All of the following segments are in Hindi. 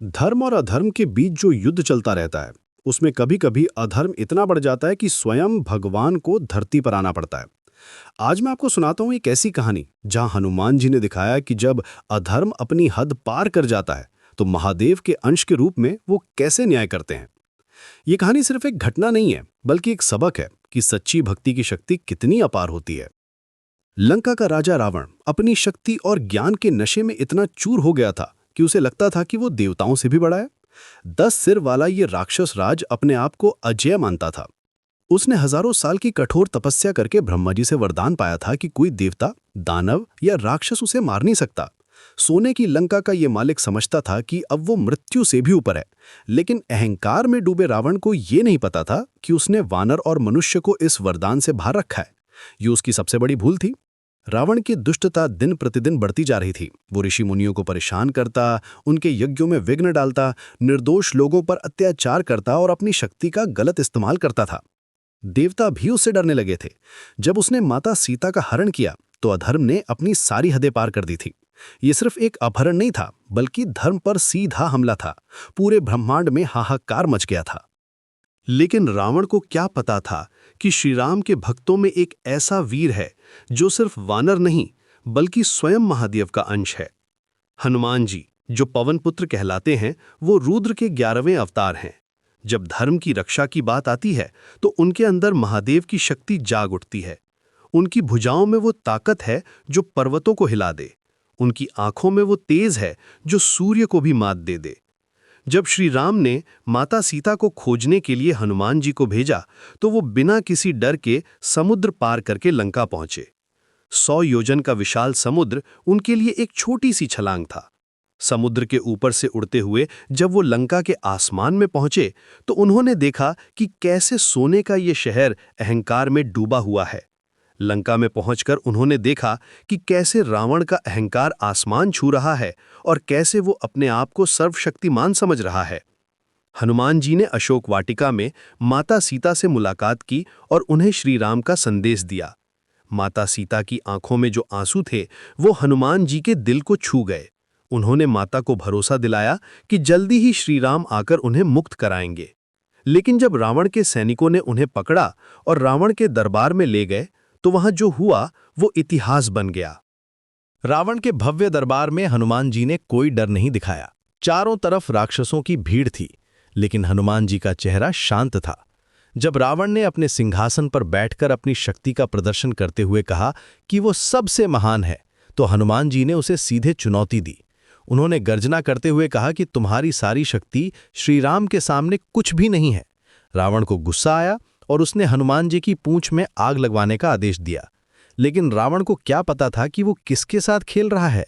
धर्म और अधर्म के बीच जो युद्ध चलता रहता है, उसमें कभी-कभी अधर्म इतना बढ़ जाता है कि स्वयं भगवान को धरती पर आना पड़ता है। आज मैं आपको सुनाता हूँ एक ऐसी कहानी जहां हनुमान जी ने दिखाया कि जब अधर्म अपनी हद पार कर जाता है, तो महादेव के अंश के रूप में वो कैसे न्याय करते हैं। ये कहानी सिर्फ एक घटना नहीं है, बल्कि एक सबक है कि सच्ची भक्ति की शक्ति कितनी अपार होती है। लंका का राजा रावण अपनी शक्ति और ज्ञान के नशे में इतना चूर हो गया था कि उसे लगता था कि वो देवताओं से भी बड़ा है। 10 सिर वाला ये राक्षस राज अपने आप को अजेय मानता था। उसने हजारों साल की कठोर तपस्या करके ब्रह्मा जी से वरदान पाया था कि कोई देवता, दानव या राक्षस उसे मार नहीं सकता। सोने की लंका का ये मालिक समझता था कि अब वो मृत्यु से भी ऊपर है, लेकिन अहंकार में डूबे रावण को ये नहीं पता था कि उसने वानर और मनुष्य को इस वरदान से बाहर रखा है। ये उसकी सबसे बड़ी भूल थी। रावण की दुष्टता दिन प्रतिदिन बढ़ती जा रही थी। वो ऋषि मुनियों को परेशान करता, उनके यज्ञों में विघ्न डालता, निर्दोष लोगों पर अत्याचार करता और अपनी शक्ति का गलत इस्तेमाल करता था। देवता भी उससे डरने लगे थे। जब उसने माता सीता का हरण किया, तो अधर्म ने अपनी सारी हदें पार कर दी थी। ये सिर्फ एक अपहरण नहीं था, बल्कि धर्म पर सीधा हमला था। पूरे ब्रह्मांड में हाहाकार मच गया था। लेकिन रावण को क्या पता था कि श्रीराम के भक्तों में एक ऐसा वीर है जो सिर्फ वानर नहीं, बल्कि स्वयं महादेव का अंश है। हनुमान जी, जो पवन पुत्र कहलाते हैं, वो रुद्र के 11वें अवतार हैं। जब धर्म की रक्षा की बात आती है, तो उनके अंदर महादेव की शक्ति जाग उठती है। उनकी भुजाओं में वो ताकत है जो पर्वतों को हिला दे। उनकी आंखों में वो तेज है जो सूर्य को भी मात दे दे। जब श्री राम ने माता सीता को खोजने के लिए हनुमान जी को भेजा, तो वो बिना किसी डर के समुद्र पार करके लंका पहुंचे। 100 योजन का विशाल समुद्र उनके लिए एक छोटी सी छलांग था। समुद्र के ऊपर से उड़ते हुए जब वो लंका के आसमान में पहुंचे, तो उन्होंने देखा कि कैसे सोने का ये शहर अहंकार में डूबा हुआ है। लंका में पहुंचकर उन्होंने देखा कि कैसे रावण का अहंकार आसमान छू रहा है और कैसे वो अपने आप को सर्वशक्तिमान समझ रहा है। हनुमान जी ने अशोक वाटिका में माता सीता से मुलाकात की और उन्हें श्री राम का संदेश दिया। माता सीता की आंखों में जो आंसू थे, वो हनुमान जी के दिल को छू गए। उन्होंने माता को भरोसा दिलाया कि जल्दी ही श्री राम आकर उन्हें मुक्त कराएंगे। लेकिन जब रावण के सैनिकों ने उन्हें पकड़ा और रावण के दरबार में ले गए, तो वहां जो हुआ वो इतिहास बन गया। रावण के भव्य दरबार में हनुमान जी ने कोई डर नहीं दिखाया। चारों तरफ राक्षसों की भीड़ थी, लेकिन हनुमान जी का चेहरा शांत था। जब रावण ने अपने सिंहासन पर बैठकर अपनी शक्ति का प्रदर्शन करते हुए कहा कि वो सबसे महान है, तो हनुमान जी ने उसे सीधे चुनौती दी। उन्होंने गर्जना करते हुए कहा कि तुम्हारी सारी शक्ति श्री राम के सामने कुछ भी नहीं है। रावण को गुस्सा आया और उसने हनुमान जी की पूंछ में आग लगवाने का आदेश दिया। लेकिन रावण को क्या पता था कि वो किसके साथ खेल रहा है।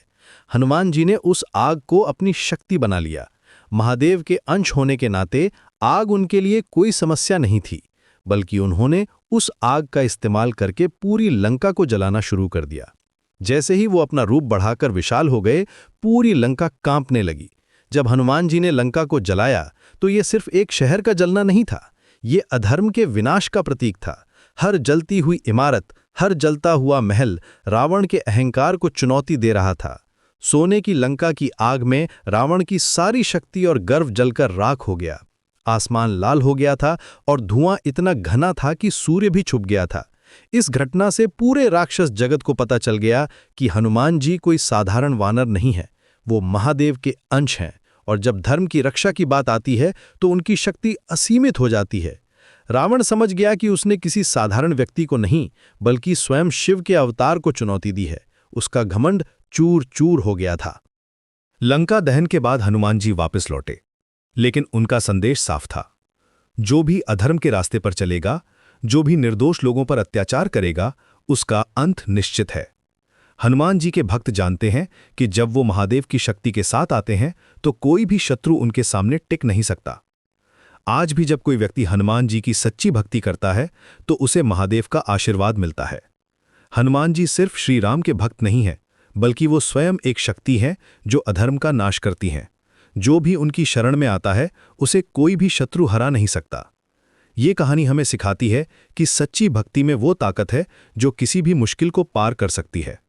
हनुमान जी ने उस आग को अपनी शक्ति बना लिया। महादेव के अंश होने के नाते आग उनके लिए कोई समस्या नहीं थी, बल्कि उन्होंने उस आग का इस्तेमाल करके पूरी लंका को जलाना शुरू कर दिया। जैसे ही वो अपना रूप बढ़ाकर विशाल हो गए, पूरी लंका कांपने लगी। जब हनुमान जी ने लंका को जलाया, तो ये सिर्फ एक शहर का जलना नहीं था, ये अधर्म के विनाश का प्रतीक था। हर जलती हुई इमारत, हर जलता हुआ महल रावण के अहंकार को चुनौती दे रहा था। सोने की लंका की आग में रावण की सारी शक्ति और गर्व जलकर राख हो गया। आसमान लाल हो गया था और धुआं इतना घना था कि सूर्य भी छुप गया था। इस घटना से पूरे राक्षस जगत को पता चल गया कि हनुमान जी कोई साधारण वानर नहीं है, वो महादेव के अंश हैं। और जब धर्म की रक्षा की बात आती है, तो उनकी शक्ति असीमित हो जाती है। रावण समझ गया कि उसने किसी साधारण व्यक्ति को नहीं, बल्कि स्वयं शिव के अवतार को चुनौती दी है। उसका घमंड चूर चूर हो गया था। लंका दहन के बाद हनुमान जी वापस लौटे, लेकिन उनका संदेश साफ था। जो भी अधर्म के रास्ते पर चलेगा, जो भी निर्दोष लोगों पर अत्याचार करेगा, उसका अंत निश्चित है। हनुमान जी के भक्त जानते हैं कि जब वो महादेव की शक्ति के साथ आते हैं, तो कोई भी शत्रु उनके सामने टिक नहीं सकता। आज भी जब कोई व्यक्ति हनुमान जी की सच्ची भक्ति करता है, तो उसे महादेव का आशीर्वाद मिलता है। हनुमान जी सिर्फ श्री राम के भक्त नहीं हैं, बल्कि वो स्वयं एक शक्ति हैं जो अधर्म का नाश करती हैं। जो भी उनकी शरण में आता है, उसे कोई भी शत्रु हरा नहीं सकता। ये कहानी हमें सिखाती है कि सच्ची भक्ति में वो ताकत है जो किसी भी मुश्किल को पार कर सकती है।